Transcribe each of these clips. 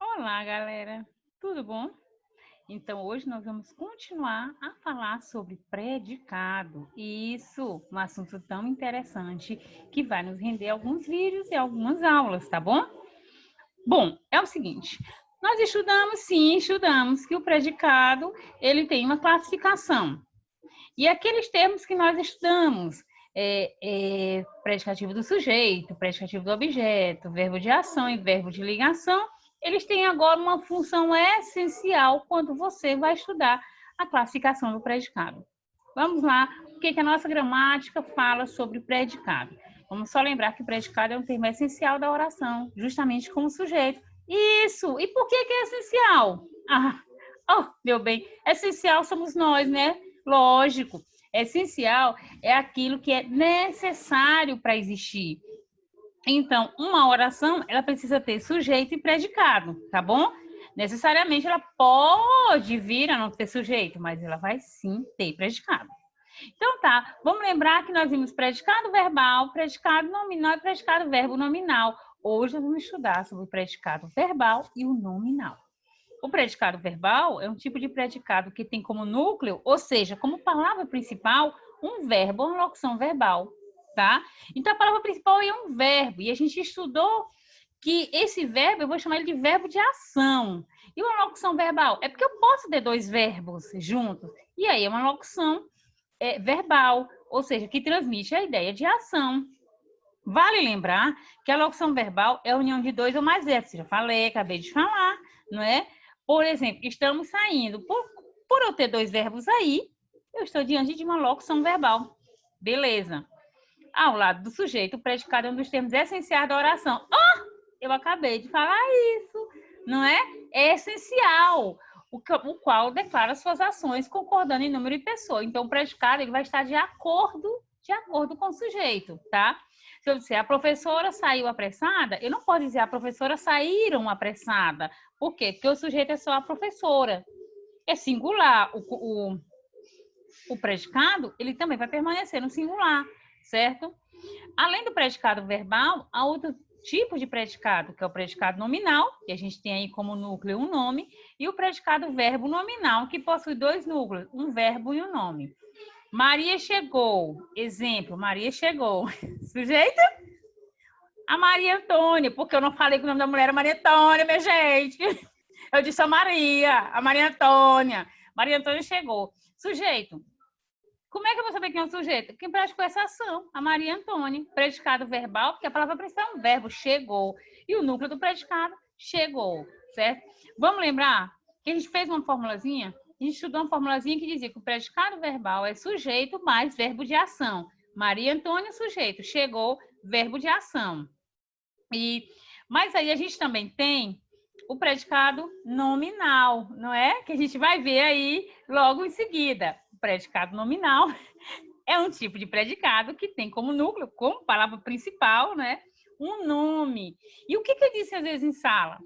Olá, galera. Tudo bom? Então, hoje nós vamos continuar a falar sobre predicado. Isso, um assunto tão interessante que vai nos render alguns vídeos e algumas aulas, tá bom? Bom, é o seguinte, nós estudamos que o predicado, ele tem uma classificação. E aqueles termos que nós estudamos, predicativo do sujeito, predicativo do objeto, verbo de ação e verbo de ligação, eles têm agora uma função essencial quando você vai estudar a classificação do predicado. Vamos lá, o que a nossa gramática fala sobre predicado? Vamos só lembrar que o predicado é um termo essencial da oração, justamente como sujeito. Isso! E por que é essencial? Meu bem, essencial somos nós, né? Lógico, essencial é aquilo que é necessário para existir. Então, uma oração, ela precisa ter sujeito e predicado, tá bom? Necessariamente ela pode vir a não ter sujeito, mas ela vai sim ter predicado. Então tá, vamos lembrar que nós vimos predicado verbal, predicado nominal e predicado verbo nominal. Hoje nós vamos estudar sobre o predicado verbal e o nominal. O predicado verbal é um tipo de predicado que tem como núcleo, ou seja, como palavra principal, um verbo ou uma locução verbal, tá? Então, a palavra principal é um verbo, e a gente estudou que esse verbo, eu vou chamar ele de verbo de ação. E uma locução verbal? É porque eu posso ter dois verbos juntos, e aí é uma locução verbal, ou seja, que transmite a ideia de ação. Vale lembrar que a locução verbal é a união de dois ou mais verbos. Já falei, acabei de falar, não é? Por exemplo, estamos saindo. Por eu ter dois verbos aí, eu estou diante de uma locução verbal. Beleza. Ao lado do sujeito, o predicado é um dos termos essenciais da oração. Eu acabei de falar isso, não é? É essencial, o qual declara suas ações concordando em número e pessoa. Então, o predicado ele vai estar de acordo com o sujeito, tá? Se eu disser a professora saiu apressada, eu não posso dizer a professora saíram apressada. Por quê? Porque o sujeito é só a professora. É singular. O predicado, ele também vai permanecer no singular, certo? Além do predicado verbal, há outro tipo de predicado, que é o predicado nominal, que a gente tem aí como núcleo um nome, e o predicado verbo nominal, que possui dois núcleos, um verbo e um nome. Maria chegou. Exemplo, Maria chegou. Sujeito? A Maria Antônia, porque eu não falei que o nome da mulher era Maria Antônia, minha gente. Eu disse a Maria Antônia. Maria Antônia chegou. Sujeito. Como é que eu vou saber quem é o sujeito? Quem praticou essa ação, a Maria Antônia. Predicado verbal, porque a palavra principal é um verbo, chegou. E o núcleo do predicado, chegou, certo? Vamos lembrar que a gente fez uma formulazinha? A gente estudou uma formulazinha que dizia que o predicado verbal é sujeito mais verbo de ação. Maria Antônia, sujeito. Chegou, verbo de ação. Mas aí a gente também tem o predicado nominal, não é? Que a gente vai ver aí logo em seguida. O predicado nominal é um tipo de predicado que tem como núcleo, como palavra principal, né, um nome. E o que eu disse às vezes em sala?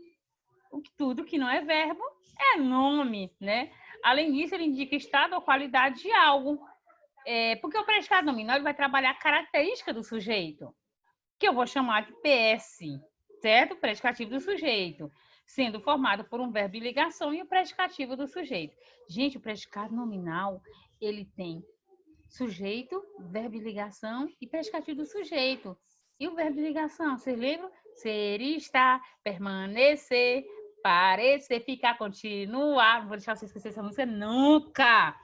Tudo que não é verbo é nome, né? Além disso, ele indica estado ou qualidade de algo. Porque o predicado nominal ele vai trabalhar a característica do sujeito, que eu vou chamar de PS, certo? Predicativo do sujeito, sendo formado por um verbo de ligação e o predicativo do sujeito. Gente, o predicado nominal, ele tem sujeito, verbo de ligação e predicativo do sujeito. E o verbo de ligação, vocês lembram? Ser, estar, permanecer, parecer, ficar, continuar. Não vou deixar você esquecer essa música nunca.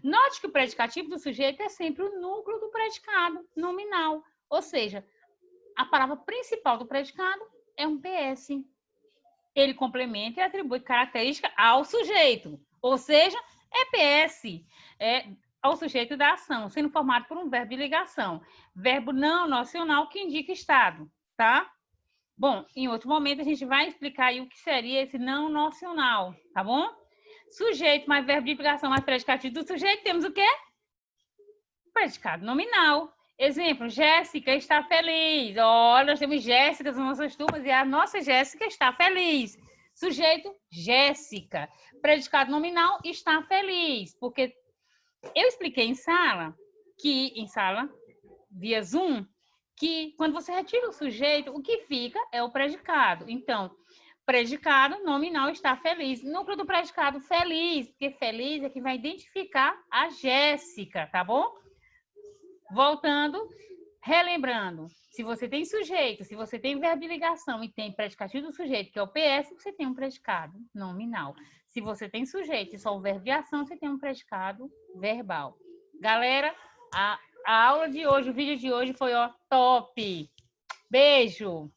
Note que o predicativo do sujeito é sempre o núcleo do predicado nominal. Ou seja, a palavra principal do predicado é um PS. Ele complementa e atribui característica ao sujeito. Ou seja, é PS. Ao sujeito da ação, sendo formado por um verbo de ligação. Verbo não nocional que indica estado, tá? Bom, em outro momento a gente vai explicar aí o que seria esse não nocional, tá bom? Sujeito mais verbo de ligação mais predicativo do sujeito, temos o quê? Predicado nominal. Exemplo, Jéssica está feliz. Olha, nós temos Jéssicas nas nossas turmas e a nossa Jéssica está feliz. Sujeito, Jéssica. Predicado nominal, está feliz. Porque eu expliquei em sala, via Zoom, que quando você retira o sujeito, o que fica é o predicado. Então, Predicado nominal está feliz. Núcleo do predicado feliz, porque feliz é que vai identificar a Jéssica, tá bom? Voltando, relembrando, se você tem sujeito, se você tem verbo de ligação e tem predicativo do sujeito, que é o PS, você tem um predicado nominal. Se você tem sujeito e só o verbo de ação, você tem um predicado verbal. Galera, a aula de hoje, o vídeo de hoje foi, ó, top! Beijo!